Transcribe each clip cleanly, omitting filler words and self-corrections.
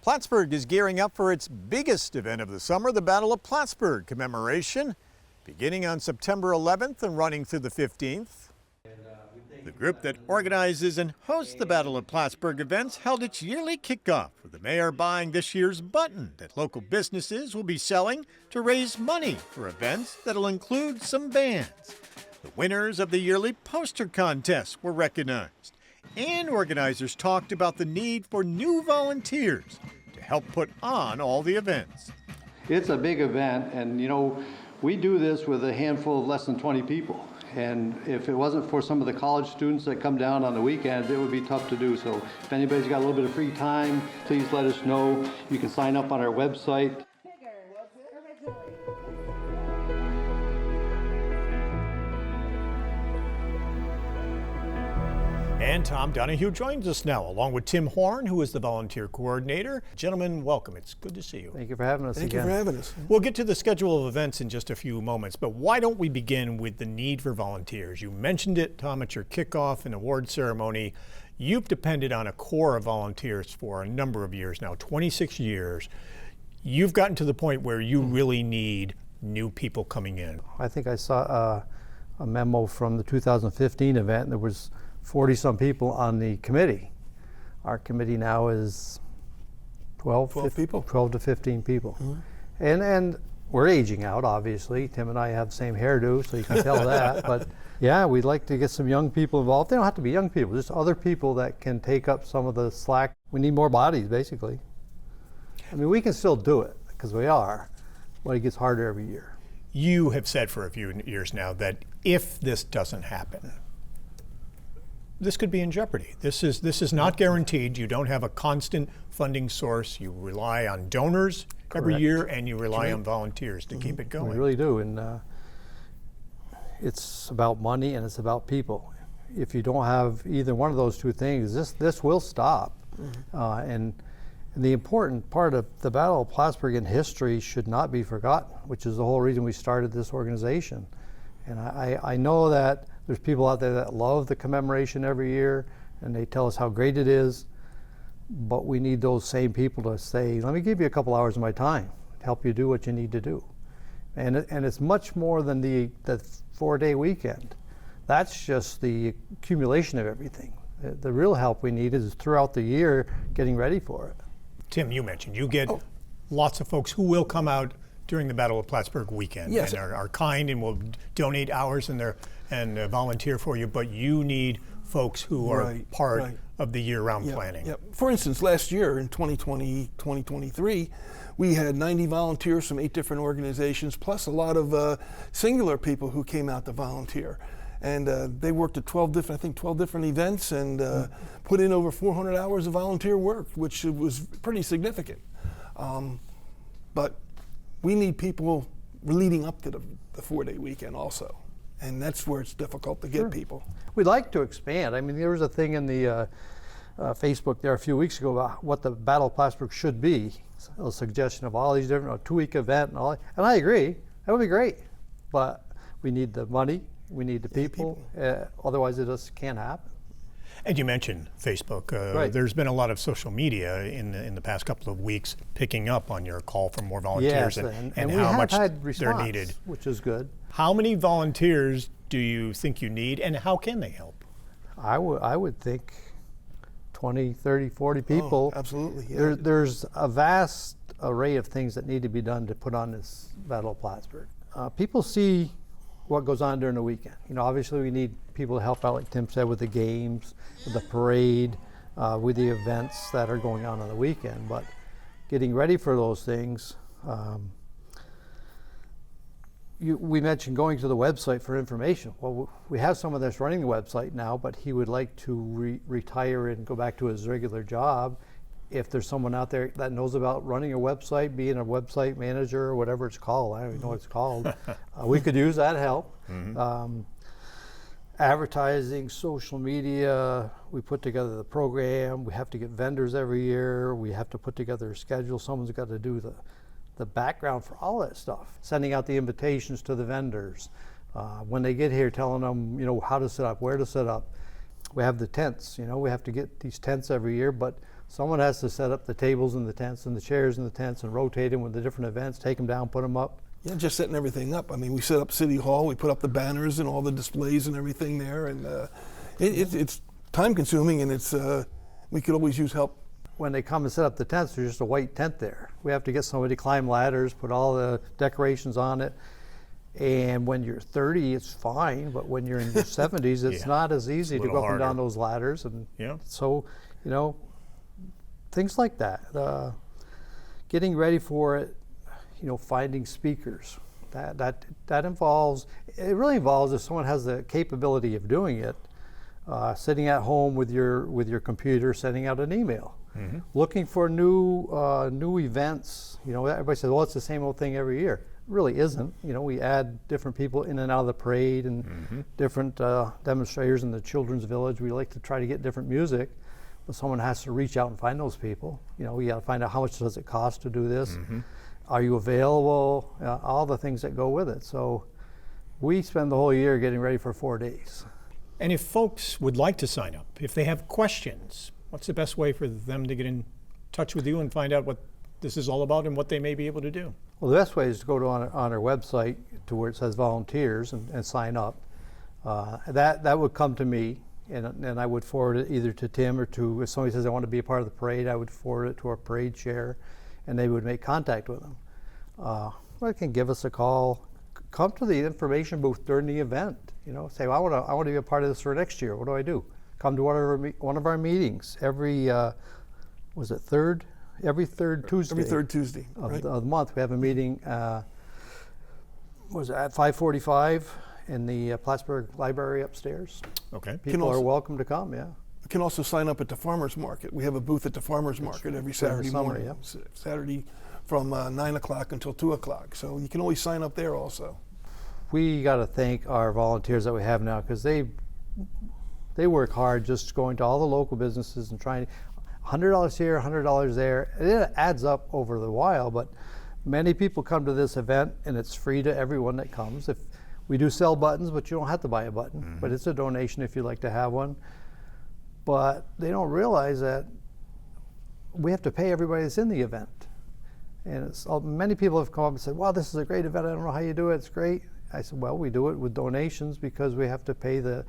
Plattsburgh is gearing up for its biggest event of the summer, the Battle of Plattsburgh Commemoration, beginning on September 11th and running through the 15th. The group that organizes and hosts the Battle of Plattsburgh events held its yearly kickoff, with the mayor buying this year's button that local businesses will be selling to raise money for events that'll include some bands. The winners of the yearly poster contest were recognized, and organizers talked about the need for new volunteers to help put on all the events. It's a big event, and we do this with a handful of less than 20 people. And if it wasn't for some of the college students that come down on the weekend, it would be tough to do. So if anybody's got a little bit of free time, please let us know. You can sign up on our website. And Tom Donahue joins us now, along with Tim Horn, who is the volunteer coordinator. Gentlemen, welcome. It's good to see you. Thank you for having us again. Thank you for having us. We'll get to the schedule of events in just a few moments, but why don't we begin with the need for volunteers? You mentioned it, Tom, at your kickoff and award ceremony. You've depended on a core of volunteers for a number of years now, 26 years. You've gotten to the point where you really need new people coming in. I think I saw a memo from the 2015 event, and there was 40-some people on the committee. Our committee now is 12 to 15 people. Mm-hmm. And we're aging out, obviously. Tim and I have the same hairdo, so you can tell that. But yeah, we'd like to get some young people involved. They don't have to be young people, just other people that can take up some of the slack. We need more bodies, basically. I mean, we can still do it, because we are, but it gets harder every year. You have said for a few years now that if this doesn't happen, this could be in jeopardy. This is not guaranteed. You don't have a constant funding source. You rely on donors every year, and you rely on volunteers to keep it going. We really do, and it's about money and it's about people. If you don't have either one of those two things, this will stop. And the important part of the Battle of Plattsburgh in history should not be forgotten, which is the whole reason we started this organization. And I know that there's people out there that love the commemoration every year, and they tell us how great it is, but we need those same people to say, let me give you a couple hours of my time to help you do what you need to do. And it's much more than the 4-day weekend. That's just the accumulation of everything. The real help we need is throughout the year getting ready for it. Tim, you mentioned you get lots of folks who will come out during the Battle of Plattsburgh weekend, yes, and are kind and will donate hours and volunteer for you, but you need folks who are part of the year-round planning. Yep. For instance, last year in 2020, 2023, we had 90 volunteers from 8 different organizations, plus a lot of singular people who came out to volunteer. And they worked at 12 different events, and put in over 400 hours of volunteer work, which was pretty significant. But we need people leading up to the 4-day weekend also. And that's where it's difficult to get people. We'd like to expand. I mean, there was a thing in the Facebook there a few weeks ago about what the Battle of Plattsburgh should be. A suggestion of all these different, a 2-week event and all that. And I agree, that would be great. But we need the money, we need the people. Otherwise it just can't happen. And you mentioned Facebook. There's been a lot of social media in the past couple of weeks picking up on your call for more volunteers, and how we much had response, they're needed. Which is good. How many volunteers do you think you need, and how can they help? I would think 20, 30, 40 people. Oh, absolutely. Yeah. There's a vast array of things that need to be done to put on this Battle of Plattsburgh. People see what goes on during the weekend. Obviously we need people to help out, like Tim said, with the games, with the parade, with the events that are going on the weekend. But getting ready for those things, we mentioned going to the website for information. Well, we have someone that's running the website now, but he would like to retire and go back to his regular job. If there's someone out there that knows about running a website, being a website manager or whatever it's called, I don't even know what it's called, we could use that help. Advertising, social media, we put together the program, we have to get vendors every year, we have to put together a schedule, someone's got to do the background for all that stuff, sending out the invitations to the vendors, when they get here telling them how to set up, where to set up. We have the tents, we have to get these tents every year, but Someone has to set up the tables and the tents and the chairs and the tents and rotate them with the different events, take them down, put them up. Yeah, just setting everything up. I mean, we set up City Hall, we put up the banners and all the displays and everything there, and it's time consuming, and we could always use help. When they come and set up the tents, there's just a white tent there. We have to get somebody to climb ladders, put all the decorations on it. And when you're 30, it's fine, but when you're in your 70s, it's not as easy to go up and down those ladders. And so, things like that. Getting ready for it, finding speakers. That involves, it really involves if someone has the capability of doing it, sitting at home with your computer, sending out an email. Mm-hmm. Looking for new events. Everybody says, well, it's the same old thing every year. It really isn't. We add different people in and out of the parade and different demonstrators in the Children's Village. We like to try to get different music, but someone has to reach out and find those people. We got to find out how much does it cost to do this. Mm-hmm. Are you available? All the things that go with it. So we spend the whole year getting ready for 4 days. And if folks would like to sign up, if they have questions, what's the best way for them to get in touch with you and find out what this is all about and what they may be able to do? Well, the best way is to go on our website to where it says volunteers and sign up. That would come to me, and I would forward it either to Tim or to, if somebody says I want to be a part of the parade, I would forward it to our parade chair, and they would make contact with them. They can give us a call. Come to the information booth during the event. Say, well, I want to be a part of this for next year. What do I do? Come to one of our meetings every every third Tuesday. Every third Tuesday of the month. We have a meeting. At 5:45 in the Plattsburgh Library upstairs. Okay. People are welcome to come. Yeah. You can also sign up at the farmers market. We have a booth at the farmers market every Saturday morning. Yeah. Saturday from 9 o'clock until 2 o'clock. So you can always sign up there also. We got to thank our volunteers that we have now, because they work hard just going to all the local businesses and trying $100 here, $100 there. It adds up over the while, but many people come to this event and it's free to everyone that comes. If we do sell buttons, but you don't have to buy a button, but it's a donation if you'd like to have one. But they don't realize that we have to pay everybody that's in the event. And many people have come up and said, wow, this is a great event. I don't know how you do it. It's great. I said, well, we do it with donations because we have to pay the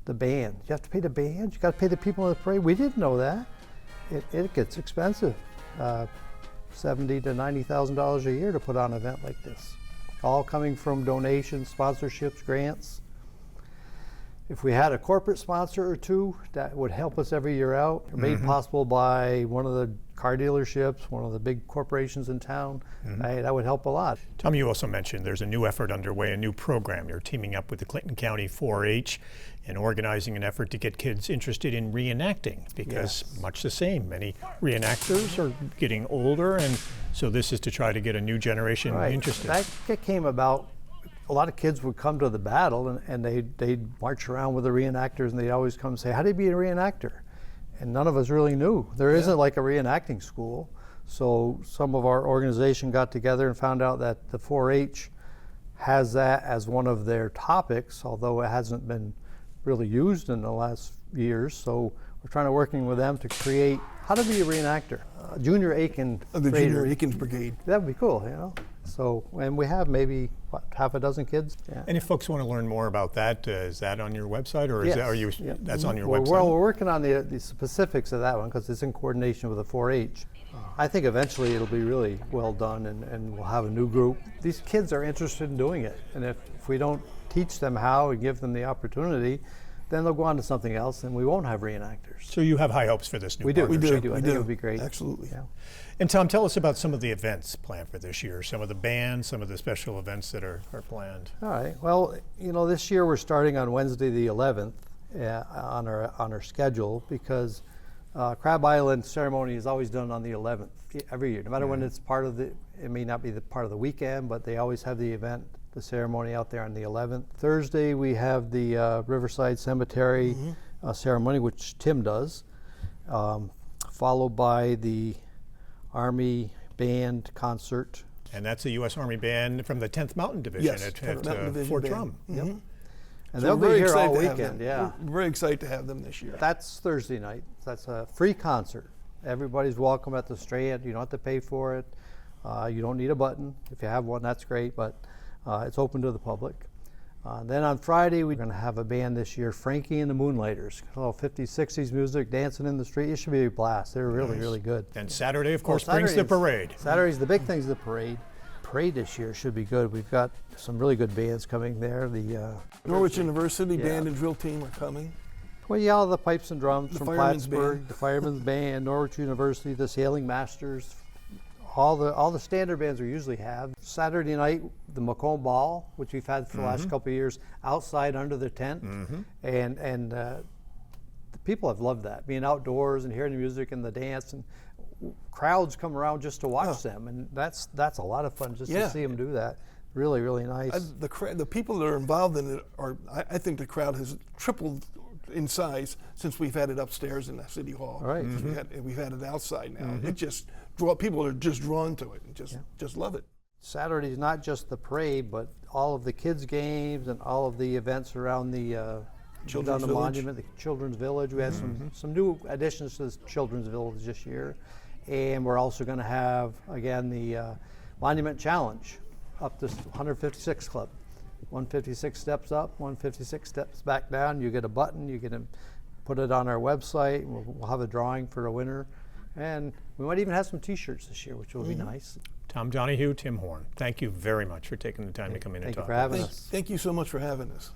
band. You have to pay the band. You got to pay the people in the parade. We didn't know that. It gets expensive, $70,000 to $90,000 a year to put on an event like this. All coming from donations, sponsorships, grants. If we had a corporate sponsor or two, that would help us every year out. Made possible by one of the car dealerships, one of the big corporations in town. That would help a lot. Tom, you also mentioned there's a new effort underway, a new program. You're teaming up with the Clinton County 4-H and organizing an effort to get kids interested in reenacting, because much the same, many reenactors are getting older, and so this is to try to get a new generation interested. That came about. A lot of kids would come to the battle and they'd march around with the reenactors, and they'd always come and say, how do you be a reenactor? And none of us really knew. There isn't like a reenacting school. So some of our organization got together and found out that the 4-H has that as one of their topics, although it hasn't been really used in the last years. So we're trying to working with them to create how to be a reenactor. Junior Aiken The Junior Aikens Brigade. That would be cool, So, and we have maybe half a dozen kids. Yeah. And if folks want to learn more about that, is that on your website, or is that's on your website? Well, we're working on the specifics of that one because it's in coordination with the 4-H. I think eventually it'll be really well done, and we'll have a new group. These kids are interested in doing it, and if we don't teach them how and give them the opportunity, then they'll go on to something else, and we won't have reenactors. So you have high hopes for this new partnership. partnership. We do. I think it'll be great. Absolutely. Yeah. And Tom, tell us about some of the events planned for this year, some of the bands, some of the special events that are planned. All right. Well, this year we're starting on Wednesday the 11th on our schedule, because Crab Island ceremony is always done on the 11th every year, no matter when it's part of it may not be the part of the weekend, but they always have the event, the ceremony out there on the 11th. Thursday we have the Riverside Cemetery ceremony, which Tim does, followed by the Army Band concert. And that's a U.S. Army band from the 10th Mountain Division at Fort Drum. And they'll be here all weekend, We're very excited to have them this year. That's Thursday night. That's a free concert. Everybody's welcome at the Strand. You don't have to pay for it. You don't need a button. If you have one, that's great, but it's open to the public. Then on Friday, we're going to have a band this year, Frankie and the Moonlighters. A little 50s, 60s music, dancing in the street. It should be a blast. They're really, really good. And Saturday, of course, brings the parade. Saturday's the big thing's the parade. Parade this year should be good. We've got some really good bands coming there. The Norwich University band and drill team are coming. well, yeah, all the pipes and drums The from Fireman's Plattsburgh, Band. the Fireman's Band, Norwich University, the Sailing Masters. All the standard bands we usually have. Saturday night, the Macomb Ball, which we've had for the last couple of years, outside under the tent, and the people have loved that, being outdoors and hearing the music and the dance, and crowds come around just to watch them, and that's a lot of fun just to see them do that. Really, really nice. The people that are involved in it are, I think the crowd has tripled in size since we've had it upstairs in the city hall. Right. We've had it outside now. It just people are just drawn to it and just love it. Saturday's not just the parade, but all of the kids' games and all of the events around the Children's down the Village. monument, the Children's Village. We had some new additions to the Children's Village this year, and we're also going to have again the Monument Challenge up to 156 Club. 156 steps up, 156 steps back down. You get a button. You can put it on our website. We'll have a drawing for a winner, and we might even have some T-shirts this year, which will be nice. Tom Donahue, Tim Horn, thank you very much for taking the time to come in and Thank you talk for with having us. us. Thank you so much for having us.